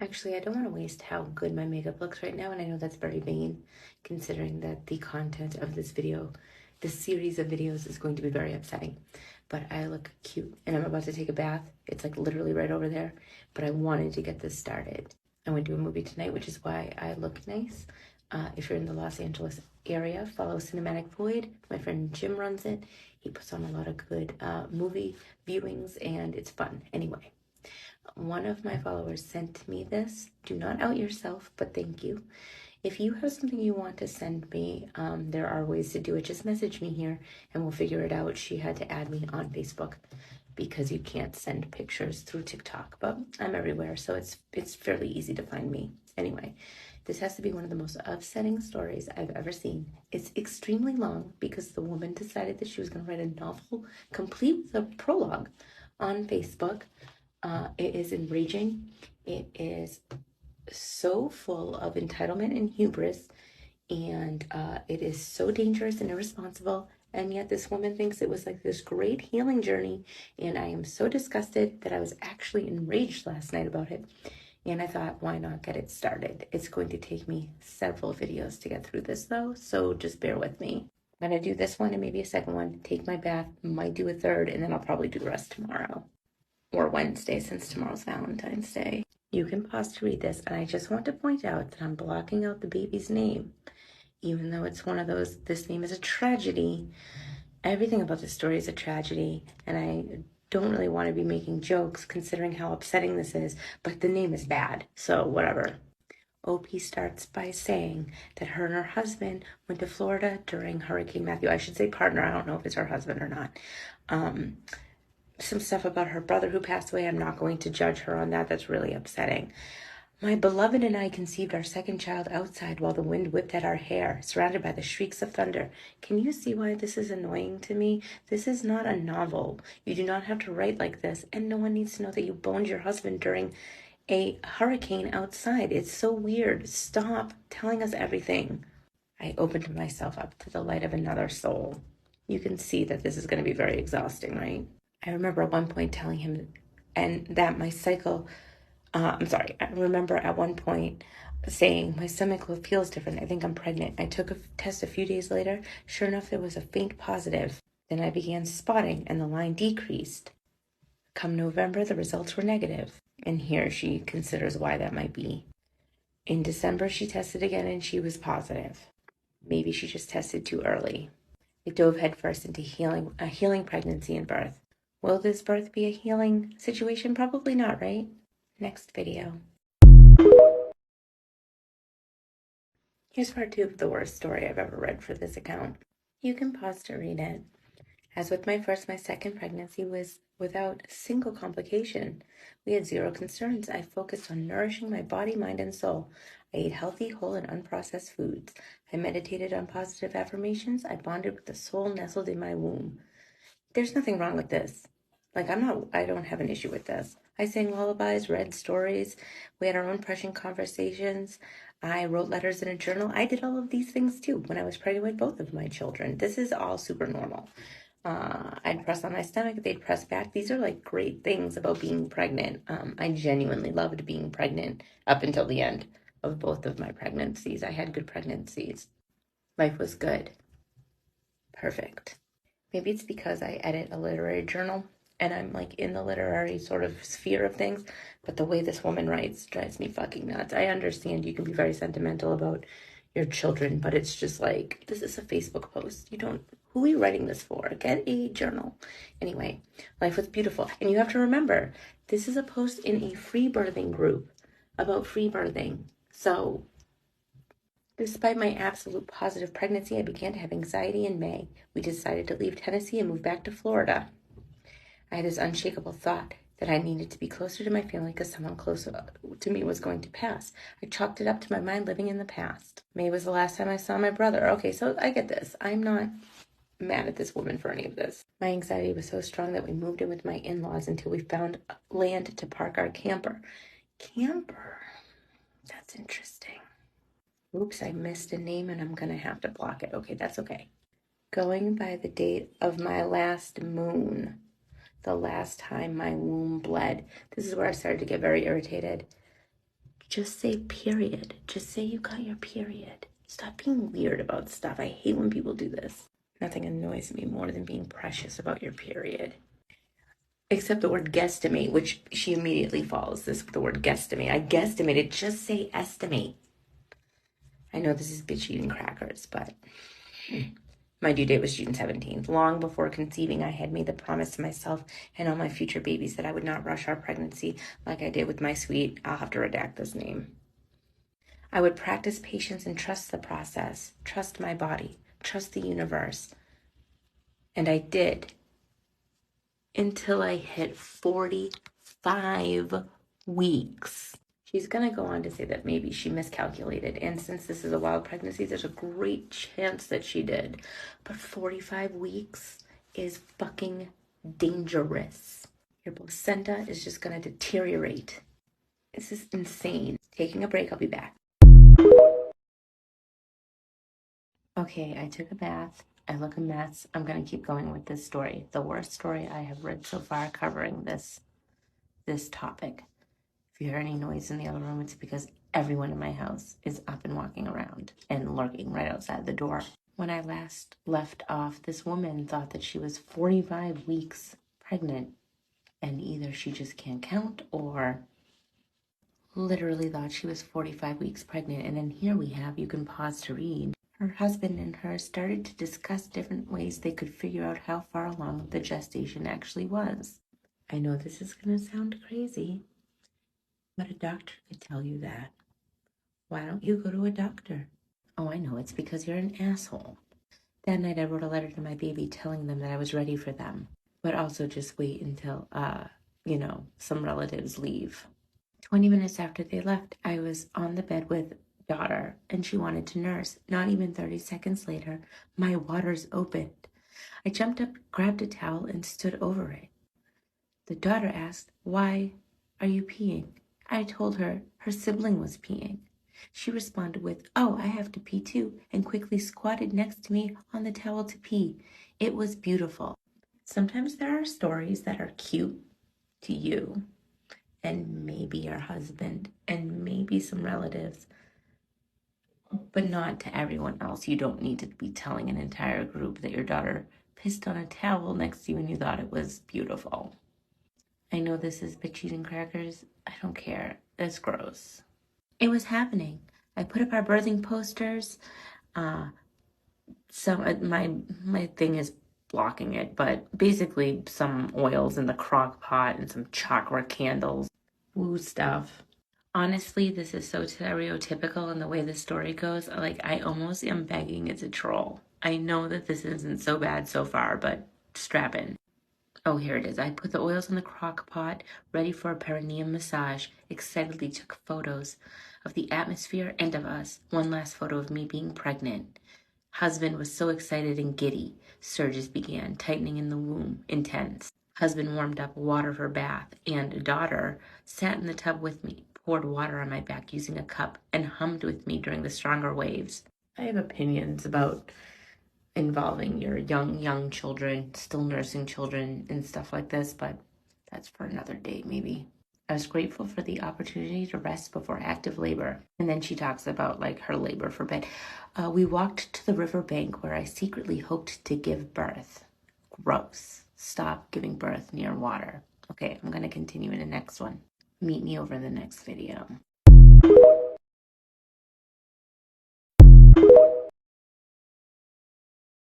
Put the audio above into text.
Actually, I don't want to waste how good my makeup looks right now, and I know that's very vain, considering that the content of this video, this series of videos, is going to be very upsetting. But I look cute, and I'm about to take a bath. It's like literally right over there, but I wanted to get this started. I went to a movie tonight, which is why I look nice. If you're in the Los Angeles area, follow Cinematic Void. My friend Jim runs it. He puts on a lot of good movie viewings, and it's fun. Anyway. One of my followers sent me this. Do not out yourself, but thank you. If you have something you want to send me, there are ways to do it. Just message me here and we'll figure it out. She had to add me on Facebook because you can't send pictures through TikTok, but I'm everywhere, so it's fairly easy to find me. Anyway, this has to be one of the most upsetting stories I've ever seen. It's extremely long because the woman decided that she was going to write a novel complete with a prologue on Facebook. It is enraging. It is so full of entitlement and hubris, and it is so dangerous and irresponsible. And yet this woman thinks it was like this great healing journey, and I am so disgusted that I was actually enraged last night about it. And I thought, why not get it started? It's going to take me several videos to get through this though, so just bear with me. I'm gonna do this one and maybe a second one, take my bath, might do a third, and then I'll probably do the rest tomorrow. Or Wednesday, since tomorrow's Valentine's Day. You can pause to read this, and I just want to point out that I'm blocking out the baby's name. Even though it's one of those, this name is a tragedy. Everything about this story is a tragedy, and I don't really want to be making jokes considering how upsetting this is, but the name is bad, so whatever. OP starts by saying that her and her husband went to Florida during Hurricane Matthew. I should say partner, I don't know if it's her husband or not. Some stuff about her brother who passed away. I'm not going to judge her on that. That's really upsetting. My beloved and I conceived our second child outside while the wind whipped at our hair, surrounded by the shrieks of thunder. Can you see why this is annoying to me? This is not a novel. You do not have to write like this, and no one needs to know that you boned your husband during a hurricane outside. It's so weird. Stop telling us everything. I opened myself up to the light of another soul. You can see that this is going to be very exhausting, right? I remember at one point telling him and that my cycle, I remember at one point saying my stomach feels different. I think I'm pregnant. I took a test a few days later. Sure enough, there was a faint positive. Then I began spotting and the line decreased. Come November, the results were negative. And here she considers why that might be. In December, she tested again and she was positive. Maybe she just tested too early. I dove headfirst into a healing pregnancy and birth. Will this birth be a healing situation? Probably not, right? Next video. Here's part 2 of the worst story I've ever read for this account. You can pause to read it. As with my first, my second pregnancy was without a single complication. We had zero concerns. I focused on nourishing my body, mind, and soul. I ate healthy, whole, and unprocessed foods. I meditated on positive affirmations. I bonded with the soul nestled in my womb. There's nothing wrong with this. I don't have an issue with this. I sang lullabies, read stories. We had our own prescient conversations. I wrote letters in a journal. I did all of these things too when I was pregnant with both of my children. This is all super normal. I'd press on my stomach, they'd press back. These are like great things about being pregnant. I genuinely loved being pregnant up until the end of both of my pregnancies. I had good pregnancies. Life was good. Perfect. Maybe it's because I edit a literary journal and I'm like in the literary sort of sphere of things, but the way this woman writes drives me fucking nuts. I understand you can be very sentimental about your children, but it's just like, this is a Facebook post. Who are you writing this for? Get a journal. Anyway, life was beautiful. And you have to remember, this is a post in a free birthing group about free birthing. So despite my absolute positive pregnancy, I began to have anxiety in May. We decided to leave Tennessee and move back to Florida. I had this unshakable thought that I needed to be closer to my family because someone close to me was going to pass. I chalked it up to my mind living in the past. May was the last time I saw my brother. Okay, so I get this. I'm not mad at this woman for any of this. My anxiety was so strong that we moved in with my in-laws until we found land to park our camper. Camper? That's interesting. Oops, I missed a name and I'm gonna have to block it. Okay, that's okay. Going by the date of my last moon, the last time my womb bled. This is where I started to get very irritated. Just say period. Just say you got your period. Stop being weird about stuff. I hate when people do this. Nothing annoys me more than being precious about your period. Except the word guesstimate, which she immediately follows this with the word guesstimate. I guesstimated. Just say estimate. I know this is bitch eating crackers, but my due date was June 17th. Long before conceiving, I had made the promise to myself and all my future babies that I would not rush our pregnancy like I did with my sweet, I'll have to redact this name. I would practice patience and trust the process, trust my body, trust the universe. And I did until I hit 45 weeks. She's going to go on to say that maybe she miscalculated. And since this is a wild pregnancy, there's a great chance that she did. But 45 weeks is fucking dangerous. Your placenta is just going to deteriorate. This is insane. Taking a break. I'll be back. Okay, I took a bath. I look a mess. I'm going to keep going with this story. The worst story I have read so far covering this topic. If you hear any noise in the other room, it's because everyone in my house is up and walking around and lurking right outside the door. When I last left off, this woman thought that she was 45 weeks pregnant, and either she just can't count or literally thought she was 45 weeks pregnant. And then here we have, you can pause to read, her husband and her started to discuss different ways they could figure out how far along the gestation actually was. I know this is going to sound crazy, but a doctor could tell you that. Why don't you go to a doctor? Oh, I know, it's because you're an asshole. That night I wrote a letter to my baby telling them that I was ready for them, but also just wait until, some relatives leave. 20 minutes after they left, I was on the bed with daughter and she wanted to nurse. Not even 30 seconds later, my waters opened. I jumped up, grabbed a towel, and stood over it. The daughter asked, "Why are you peeing?" I told her her sibling was peeing. She responded with, "Oh, I have to pee too," and quickly squatted next to me on the towel to pee. It was beautiful. Sometimes there are stories that are cute to you and maybe your husband and maybe some relatives, but not to everyone else. You don't need to be telling an entire group that your daughter pissed on a towel next to you and you thought it was beautiful. I know this is bitch eating crackers. I don't care. It's gross. It was happening. I put up our birthing posters. My thing is blocking it, but basically some oils in the crock pot and some chakra candles. Woo stuff. Honestly, this is so stereotypical in the way the story goes. Like, I almost am begging it's a troll. I know that this isn't so bad so far, but strap in. Oh, here it is. I put the oils in the crock pot, ready for a perineum massage, excitedly took photos of the atmosphere and of us. One last photo of me being pregnant. Husband was so excited and giddy. Surges began, tightening in the womb, intense. Husband warmed up water for bath, and daughter sat in the tub with me, poured water on my back using a cup, and hummed with me during the stronger waves. I have opinions about involving your young children, still nursing children and stuff like this, but that's for another day maybe. I was grateful for the opportunity to rest before active labor. And then she talks about like her labor for bed. We walked to the riverbank where I secretly hoped to give birth. Gross. Stop giving birth near water. Okay, I'm going to continue in the next one. Meet me over in the next video.